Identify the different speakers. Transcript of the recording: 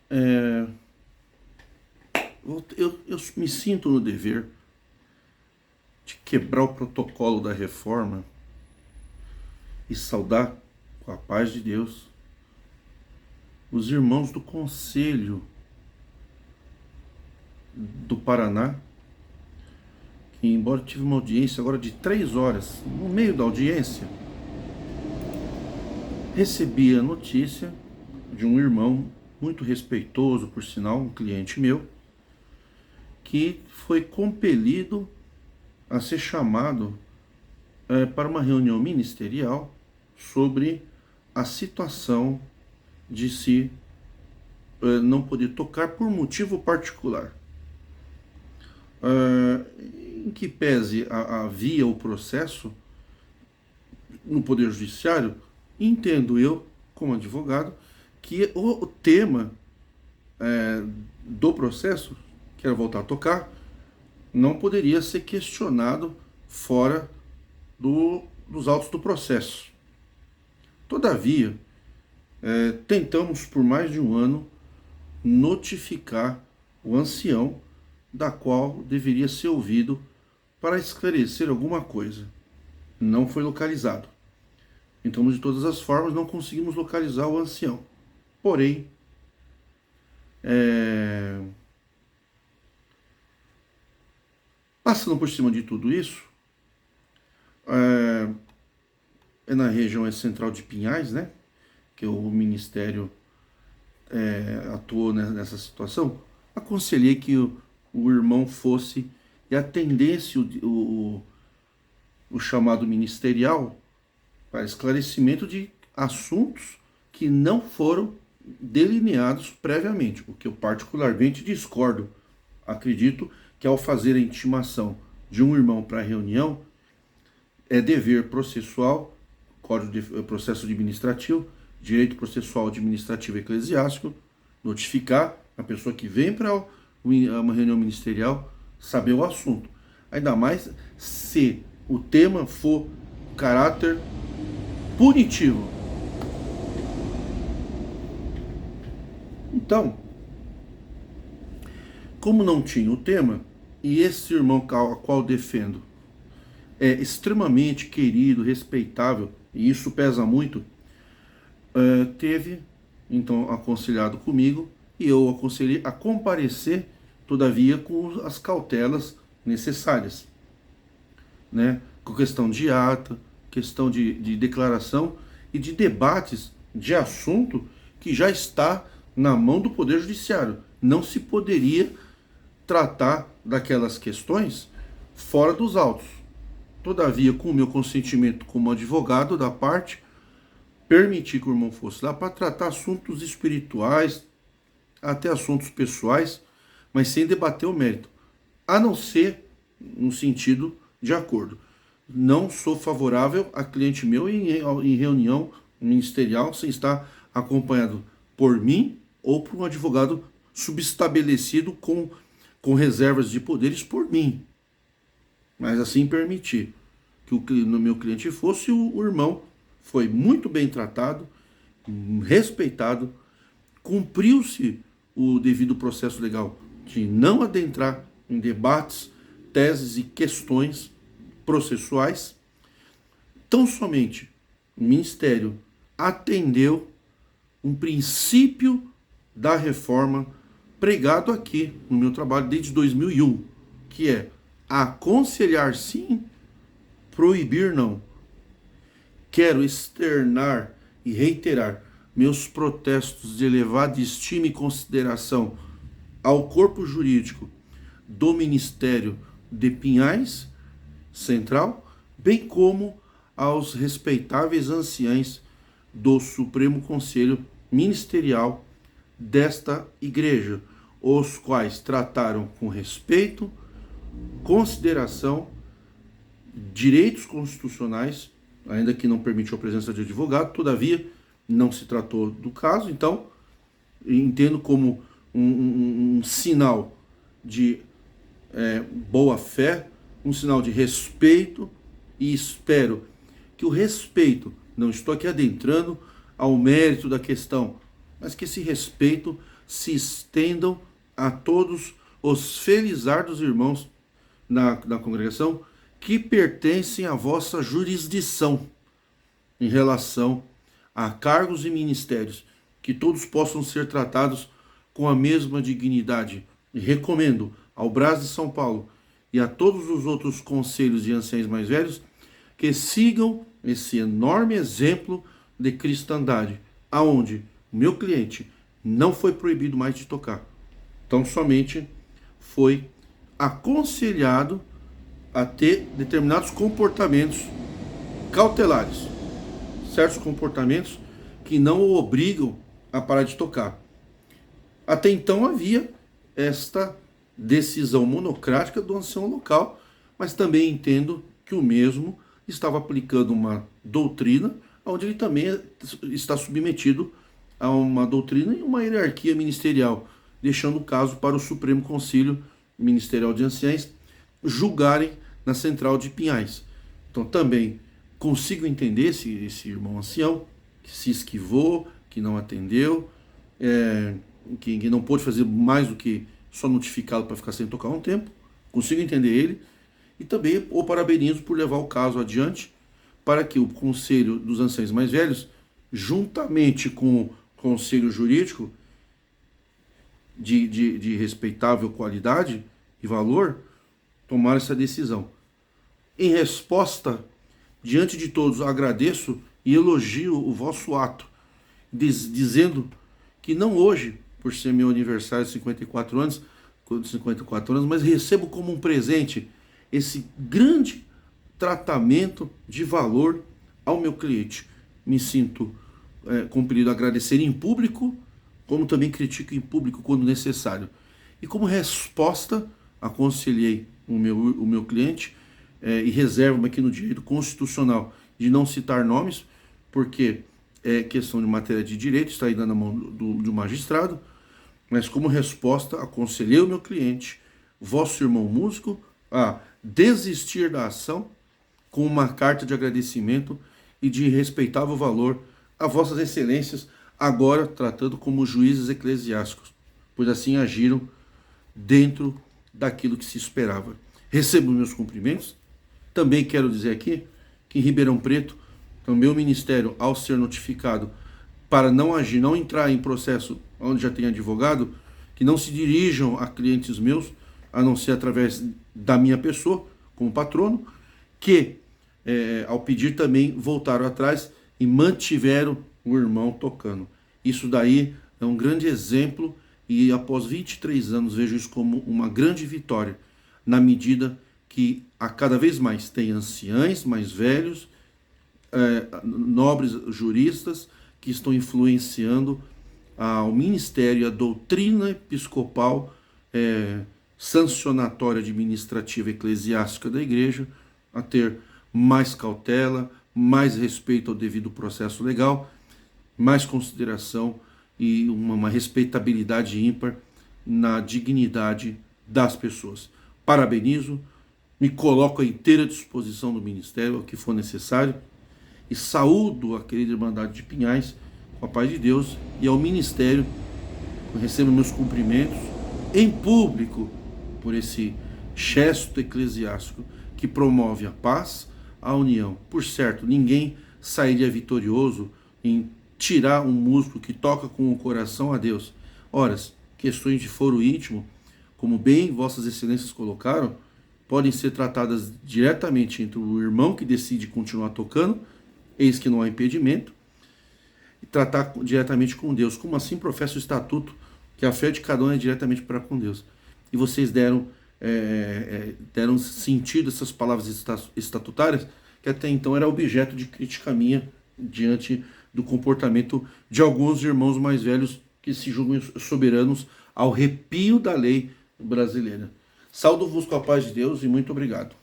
Speaker 1: é, eu me sinto no dever de quebrar o protocolo da reforma e saudar com a paz de Deus os irmãos do Conselho do Paraná, que embora tive uma audiência agora de 3 horas, no meio da audiência, recebi a notícia de um irmão muito respeitoso, por sinal, um cliente meu, que foi compelido a ser chamado para uma reunião ministerial sobre a situação de se não poder tocar por motivo particular. Em que pese havia o processo no Poder Judiciário, entendo eu, como advogado, que o tema do processo, que era voltar a tocar, não poderia ser questionado fora dos autos do processo. Todavia, tentamos por mais de um ano notificar o ancião da qual deveria ser ouvido para esclarecer alguma coisa. Não foi localizado. Então, de todas as formas, não conseguimos localizar o ancião. Porém, passando por cima de tudo isso, na região central de Pinhais, né, que o Ministério atuou nessa situação, aconselhei que o irmão fosse e atendesse o chamado ministerial para esclarecimento de assuntos que não foram delineados previamente, o que eu particularmente discordo. Acredito que ao fazer a intimação de um irmão para a reunião, é dever processual, Código de Processo Administrativo, Direito Processual Administrativo Eclesiástico, notificar a pessoa que vem para uma reunião ministerial saber o assunto. Ainda mais se o tema for caráter punitivo. Então, como não tinha o tema, e esse irmão a qual defendo é extremamente querido, respeitável, e isso pesa muito, teve, então, aconselhado comigo, e eu aconselhei a comparecer, todavia, com as cautelas necessárias, né? Com questão de ata, questão de declaração e de debates de assunto que já está na mão do Poder Judiciário. Não se poderia tratar daquelas questões fora dos autos. Todavia, com o meu consentimento como advogado da parte, permiti que o irmão fosse lá para tratar assuntos espirituais, até assuntos pessoais, mas sem debater o mérito, a não ser no sentido de acordo. Não sou favorável a cliente meu em reunião ministerial sem estar acompanhado por mim ou por um advogado subestabelecido com reservas de poderes por mim. Mas assim permitir que no meu cliente fosse o irmão. Foi muito bem tratado, respeitado, cumpriu-se o devido processo legal de não adentrar em debates, teses e questões processuais. Tão somente o Ministério atendeu um princípio da reforma pregado aqui no meu trabalho desde 2001, que é aconselhar sim, proibir não. Quero externar e reiterar meus protestos de elevada estima e consideração ao corpo jurídico do Ministério de Pinhais Central, bem como aos respeitáveis anciães do Supremo Conselho Ministerial desta igreja, os quais trataram com respeito, consideração, direitos constitucionais, ainda que não permitiu a presença de advogado, todavia não se tratou do caso, então entendo como um sinal de boa fé, um sinal de respeito, e espero que o respeito, não estou aqui adentrando ao mérito da questão, mas que esse respeito se estendam a todos os felizardos irmãos na congregação que pertencem à vossa jurisdição em relação a cargos e ministérios, que todos possam ser tratados com a mesma dignidade. E recomendo ao Brás de São Paulo e a todos os outros conselhos de anciães mais velhos que sigam esse enorme exemplo de cristandade, aonde o meu cliente não foi proibido mais de tocar. Então somente foi aconselhado a ter determinados comportamentos cautelares, certos comportamentos que não o obrigam a parar de tocar. Até então havia esta decisão monocrática do ancião local, mas também entendo que o mesmo estava aplicando uma doutrina onde ele também está submetido a uma doutrina e uma hierarquia ministerial, deixando o caso para o Supremo Conselho Ministerial de Anciães julgarem na Central de Pinhais. Então também consigo entender esse irmão ancião que se esquivou, que não atendeu, que não pôde fazer mais do que só notificá-lo para ficar sem tocar um tempo. Consigo entender ele e também o parabenizo por levar o caso adiante para que o Conselho dos Anciães Mais Velhos, juntamente com o Conselho Jurídico de respeitável qualidade e valor, tomar essa decisão. Em resposta, diante de todos, agradeço e elogio o vosso ato, dizendo que não hoje, por ser meu aniversário de 54 anos, mas recebo como um presente esse grande tratamento de valor ao meu cliente. Me sinto compelido a agradecer em público, como também critico em público quando necessário. E como resposta, aconselhei o meu cliente e reservo-me aqui no direito constitucional de não citar nomes, porque é questão de matéria de direito, está ainda na mão do magistrado, mas como resposta, aconselhei o meu cliente, vosso irmão músico, a desistir da ação com uma carta de agradecimento e de respeitável valor a vossas excelências, agora tratando como juízes eclesiásticos, pois assim agiram dentro daquilo que se esperava. Recebo meus cumprimentos. Também quero dizer aqui que em Ribeirão Preto, o meu ministério, ao ser notificado para não agir, não entrar em processo onde já tem advogado, que não se dirijam a clientes meus, a não ser através da minha pessoa, como patrono, que ao pedir também voltaram atrás e mantiveram o irmão tocando. Isso daí é um grande exemplo e após 23 anos vejo isso como uma grande vitória, na medida que a cada vez mais tem anciães mais velhos, nobres juristas que estão influenciando ao ministério e a doutrina episcopal sancionatória administrativa eclesiástica da igreja a ter mais cautela, mais respeito ao devido processo legal, mais consideração e uma respeitabilidade ímpar na dignidade das pessoas. Parabenizo, me coloco à inteira disposição do ministério, o que for necessário, e saúdo a querida Irmandade de Pinhais, com a paz de Deus, e ao ministério, recebo meus cumprimentos em público por esse gesto eclesiástico que promove a paz, a união. Por certo, ninguém sairia vitorioso em tirar um músico que toca com o coração a Deus. Ora, questões de foro íntimo, como bem vossas excelências colocaram, podem ser tratadas diretamente entre o irmão que decide continuar tocando, eis que não há impedimento, e tratar diretamente com Deus. Como assim professa o estatuto que a fé de cada um é diretamente para com Deus. E vocês deram sentido a essas palavras estatutárias, que até então era objeto de crítica minha diante do comportamento de alguns irmãos mais velhos que se julgam soberanos ao arrepio da lei brasileira. Saúdo-vos com a paz de Deus e muito obrigado.